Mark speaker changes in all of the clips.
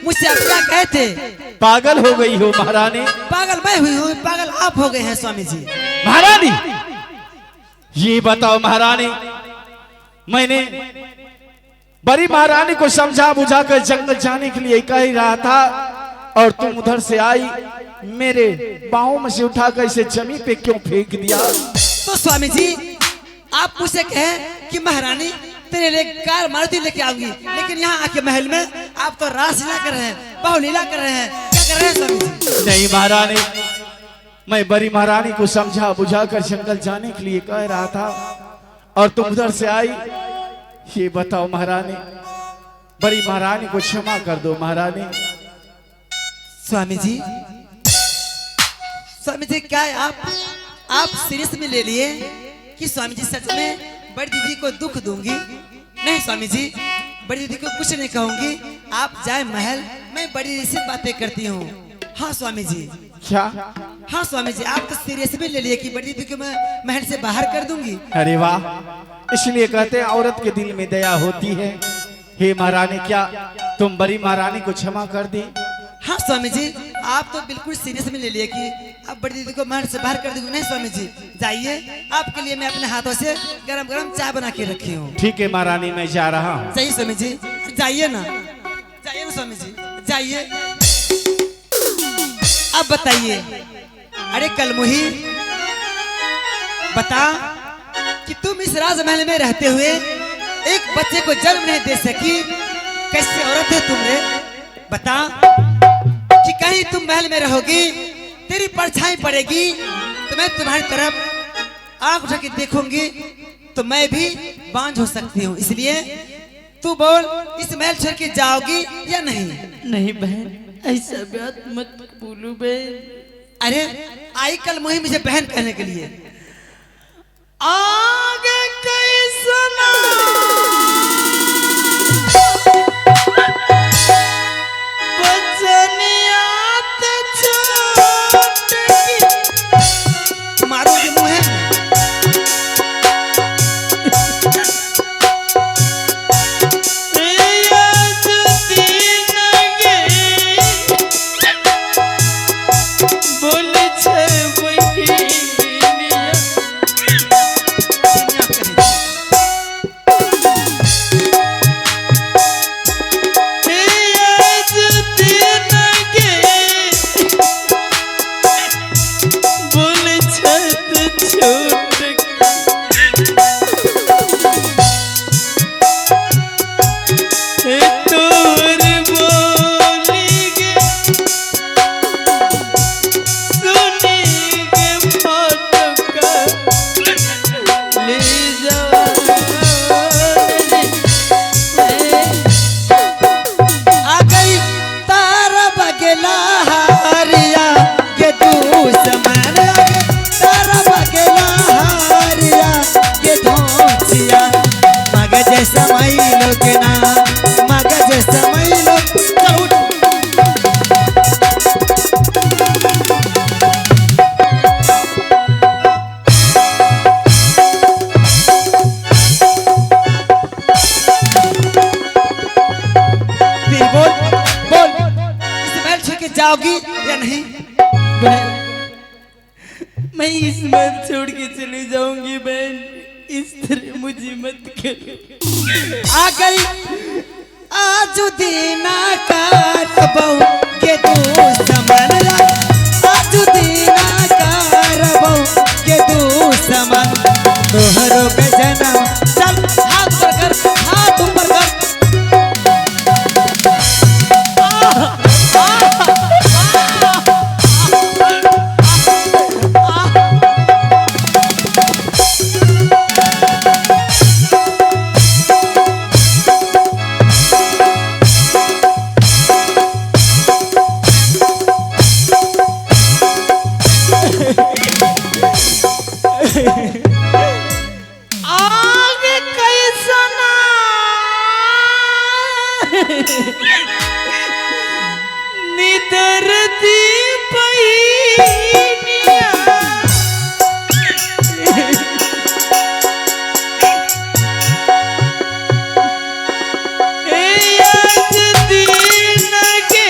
Speaker 1: मुझसे आप क्या कहते?
Speaker 2: पागल हो गई हो महारानी?
Speaker 1: पागल मैं हुई हूँ, पागल आप हो गए हैं स्वामी जी।
Speaker 2: महारानी ये बताओ महारानी, मैंने बड़ी महारानी को समझा बुझाकर जंगल जाने के लिए कह ही रहा था और तुम उधर से आई, मेरे पाँव में से उठाकर इसे जमीन पे क्यों फेंक दिया?
Speaker 1: तो स्वामी जी आप मुझसे कहे कि महारानी तेरे लिए कार मारुति लेके आऊंगी, लेकिन यहाँ आके महल में आप तो रासलीला कर रहे हैं, बाहुलीला कर रहे हैं, क्या कर रहे हैं स्वामी जी?
Speaker 2: नहीं महारानी, मैं बड़ी महारानी को समझा बुझाकर जंगल जाने के लिए कह रहा था और तुम उधर से आई। ये बताओ महारानी, बड़ी महारानी को क्षमा कर दो महारानी।
Speaker 1: स्वामी जी, स्वामी जी क्या है आप सीरियस में ले लिए कि स्वामी जी सच में बड़ी दीदी को दुख दूंगी? नहीं स्वामी जी, बड़ी दीदी को कुछ नहीं कहूंगी, आप जाए महल, मैं बड़ी दीदी से बातें करती हूँ। हाँ स्वामी जी।
Speaker 2: क्या?
Speaker 1: हाँ स्वामी जी, आप तो सीरियस में ले लिए कि बड़ी दीदी को मैं महल से बाहर कर दूंगी।
Speaker 2: अरे वाह, इसलिए कहते हैं औरत के दिल में दया होती है। हे महारानी, क्या तुम बड़ी महारानी को क्षमा कर दी?
Speaker 1: हाँ स्वामी जी, आप तो बिल्कुल सीरियस में ले लिए कि आप बड़ी दीदी को महल से बाहर कर दूंगी। नहीं स्वामी जी, जाइए, आपके लिए मैं अपने हाथों से गरम गरम चाय बना के रखी हूँ।
Speaker 2: ठीक है महारानी, मैं जा रहा हूँ।
Speaker 1: जाइए स्वामी जी, जाइए ना, जाइए ना स्वामी जी, जाइए। अब बताइए, अरे कलमुही बता कि तुम इस राजमहल में रहते हुए एक बच्चे को जन्म नहीं दे सकी, कैसे औरत है तुम रे? बता कि कहीं तुम महल में रहोगी, तेरी परछाई पड़ेगी तो मैं तुम्हारी तरफ आंख उठा के देखूंगी तो मैं भी बांझ हो सकती हूँ, इसलिए तू बोल, इस महल छोड़ के जाओगी या नहीं?
Speaker 3: नहीं बहन, ऐसा बात मत बोलो बहन।
Speaker 1: अरे आई कल मुही मुझे बहन कहने के लिए।
Speaker 3: आगे कैसना बचनियात छोट की
Speaker 1: मारूंगी मुहे। जाओगी या नहीं?
Speaker 3: मैं इस महल छोड़ के चली जाऊंगी बहन, इस तरह मुझे मत कर।
Speaker 1: आ गई आज दीना कारबऊ के तू समन, आज दीना कारबऊ के तू समन, तोहरो के जन्म चल हाथ ऊपर कर, हाथ ऊपर कर।
Speaker 3: आगे कैसना निदरती पहिनिया, आज दिन के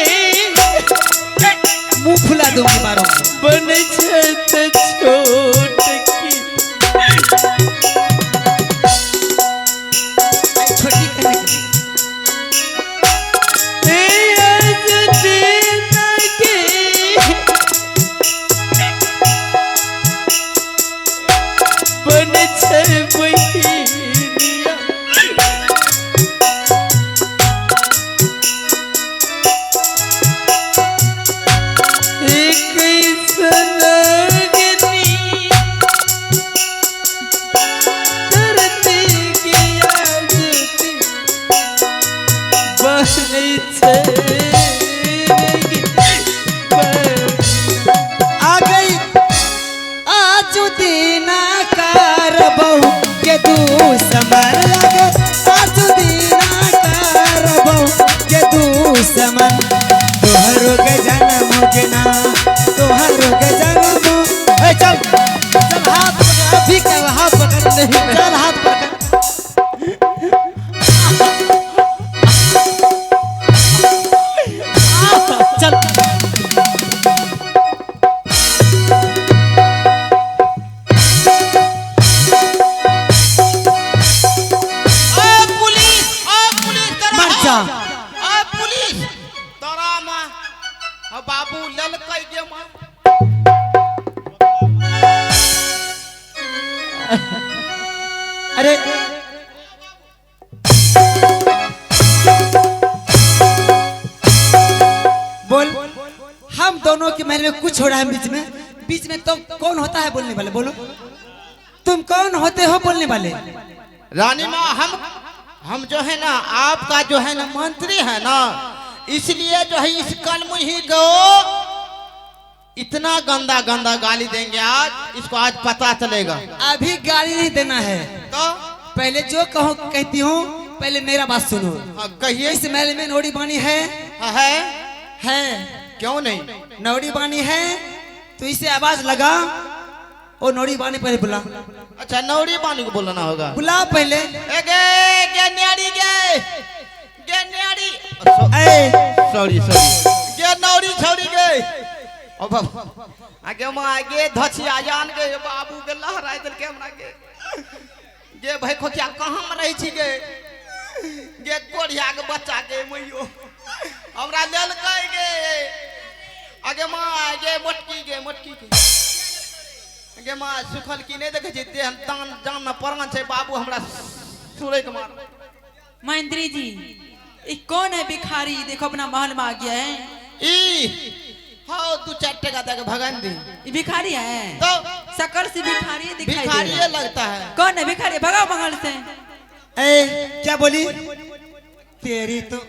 Speaker 1: आ गई आज दीना कार बहु के दुश्मन लगे आज दीना कार बहु के दुश्मन तोहरो के जन्म के ना तोहरो के जन्म ए चल चल हाथ पकड़ अभी के हाथ पकड़ नहीं चल हाथ पकड़ चल मर जा
Speaker 2: बाबू ललकाई गे मां
Speaker 1: अरे बोल हम दोनों के महल में कुछ हो रहा है बीच में तो कौन होता है बोलने वाले बोलो तुम कौन होते हो बोलने वाले
Speaker 2: रानी माँ हम जो है ना आपका जो है ना मंत्री है ना इसलिए जो है इस कलमुही को इतना गंदा गंदा गाली देंगे आज इसको आज पता चलेगा
Speaker 1: अभी गाली नहीं देना है
Speaker 2: तो
Speaker 1: पहले जो कहो कहती हूँ पहले मेरा बात सुनो
Speaker 2: कहिए
Speaker 1: इस महल में नौड़ी बानी है
Speaker 2: क्यों नहीं
Speaker 1: नौड़ी बानी है तो इसे आवाज लगा और नौड़ी बानी पहले बुला
Speaker 2: अच्छा नौड़ी बानी को बोलना होगा
Speaker 1: बुला पहले
Speaker 2: सॉरी गे नौड़ी छौड़ी गे अब आगे मां आगे धछि आजान गे बाबू के लहराय दल के हमरा गे भाई खोकिया कहां में रही छी गे कोढ़िया के बच्चा के मइयो हमरा लेल कह गे आगे मां आगे मोटकी के मां सुखल की नहीं देखे छी देह तान जान में परान छै बाबू हमरा सुरै के मार
Speaker 3: मंत्री जी ये कौन है भिखारी देखो अपना महल में आ गया है
Speaker 2: हाँ तू 4 टका दे के भगन दी
Speaker 3: ये भिखारी है
Speaker 2: तो
Speaker 3: शक्ल से भिखारी दिखाई दे
Speaker 2: भिखारी
Speaker 3: रहा है।
Speaker 2: लगता है
Speaker 3: कौन है भिखारी भगाओ महल से
Speaker 1: क्या बोली तेरी तो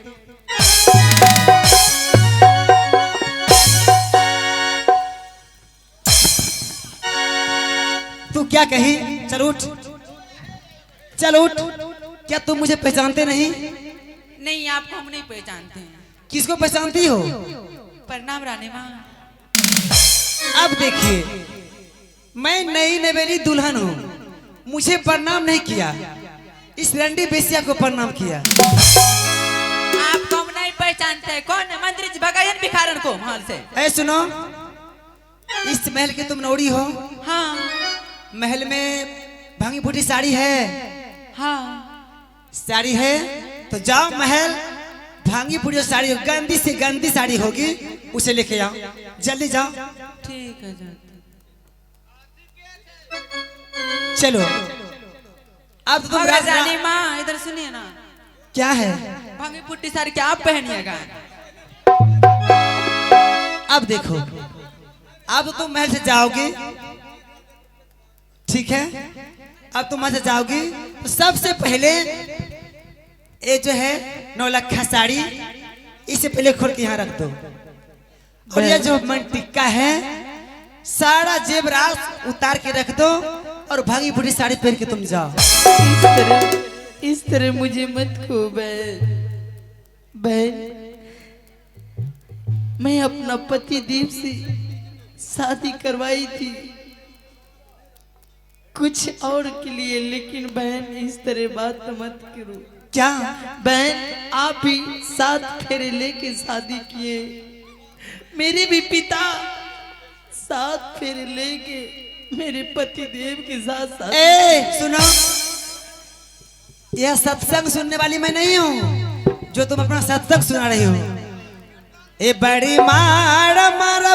Speaker 1: तू क्या कही चल उठ क्या तुम मुझे पहचानते नहीं
Speaker 3: नहीं आपको हम नहीं पहचानते हैं
Speaker 1: किसको पहचानती हो
Speaker 3: प्रणाम रानी माँ
Speaker 1: अब देखिए मैं नई नवेली दुल्हन हूँ मुझे प्रणाम नहीं किया इस रंडी बेसिया को प्रणाम किया
Speaker 3: आपको हम नहीं पहचानते कौन है मंत्री जी भगाइए भिखारन को महल से
Speaker 1: ऐ सुनो इस महल के तुम नौड़ी हो
Speaker 3: हाँ
Speaker 1: महल में भांगी फूटी साड़ी है
Speaker 3: हाँ
Speaker 1: साड़ी है तो जाओ महल भांगी फूटी साड़ी हो गंदी से गंदी साड़ी होगी उसे लेके आओ जल्दी जाओ
Speaker 3: ठीक है जाते
Speaker 1: चलो अब तो तुम
Speaker 3: रानी माँ इधर सुनिए ना
Speaker 1: क्या है
Speaker 3: भांगी पुट्टी साड़ी क्या आप पहनिएगा
Speaker 1: अब देखो अब तुम महल से जाओगी ठीक है अब तुम महल से जाओगी तो सबसे पहले ये जो है 9 लखा साड़ी इसे पहले खोल के यहाँ रख दो और ये जो मन टिक्का है सारा जेवरात उतार के रख दो और भांगी फूटी साड़ी पहन के तुम जाओ
Speaker 3: इस तरह मुझे मत खो बहन मैं अपना पति देव से शादी करवाई थी कुछ और के लिए लेकिन बहन इस तरह बात मत करो
Speaker 1: क्या
Speaker 3: बहन आप भी 7 फेरे लेके शादी किए मेरे भी पिता 7 फेरे लेके मेरे पति देव के साथ
Speaker 1: सुनो यह सत्संग सुनने वाली मैं नहीं हूँ जो तुम अपना सत्संग सुना रही हो ए बड़ी मार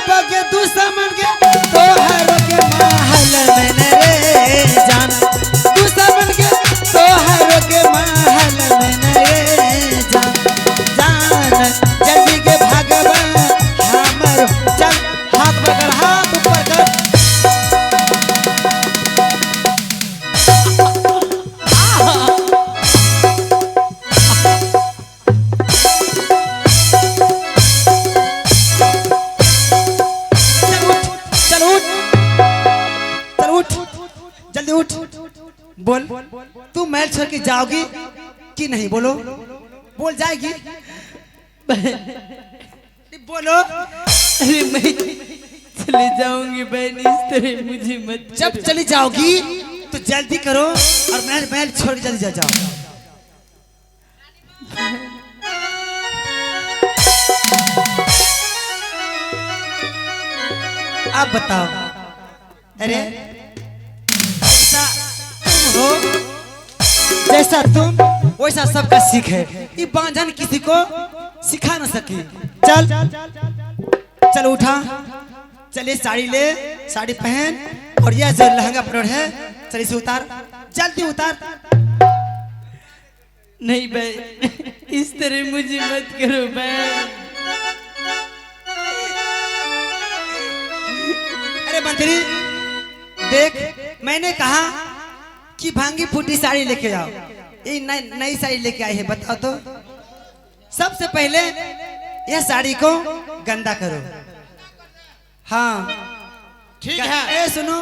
Speaker 1: बगे दुश्मन के तोहर के महल में रे जाना दुश्मन के तोहर के महल में रे जान जल्दी के भगवान हमर चल हाथ पकड़ हाथ ऊपर कर बोल, तू महल छोड़ के जाओगी कि नहीं? बोलो, बोल जाएगी? बोलो।
Speaker 3: अरे मैं चले जाऊंगी बहन, इस तरह मुझे मत।
Speaker 1: जब चली जाओगी तो जल्दी करो और महल महल छोड़ के जल्दी जाओ। आप बताओ। अरे ऐसा तुम हो, जैसा तुम वैसा सबका सीख है। ये बांझन किसी को सिखा ना सकी। चल चल उठा, चलिए साड़ी ले, साड़ी पहन और यह जो लहंगा पकड़ है चल इसे उतार, जल्दी उतार।
Speaker 3: नहीं बहन, इस तरह मुझे मत करो बहन।
Speaker 1: अरे मंत्री देख, मैंने कहा कि भांगी फूटी साड़ी लेके आओ, ये नई साड़ी लेके आई है। बताओ तो, सबसे पहले यह साड़ी को गंदा करो। हाँ
Speaker 4: ठीक है।
Speaker 1: ए सुनो,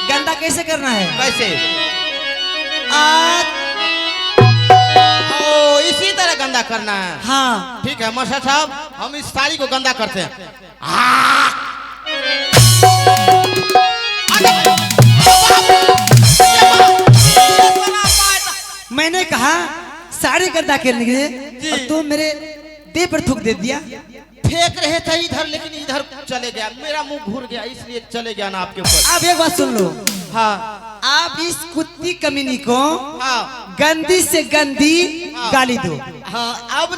Speaker 1: गंदा कैसे करना है?
Speaker 4: कैसे? ओ, इसी तरह गंदा करना है।
Speaker 1: हाँ
Speaker 4: ठीक है मास्टर साहब, हम इस साड़ी को गंदा करते हैं।
Speaker 1: मैंने कहा साड़ी गंदा करने के लिए और तुम मेरे देह पर थूक दे दिया।
Speaker 4: फेंक रहे थे इधर, लेकिन इधर चले गया, मेरा मुंह घूर गया, इसलिए चले गया ना आपके ऊपर।
Speaker 1: अब एक बात सुन लो,
Speaker 4: हाँ
Speaker 1: आप इस कुत्ती कमीनी को
Speaker 4: हाँ
Speaker 1: गंदी से गंदी गाली दो।
Speaker 4: हाँ। अब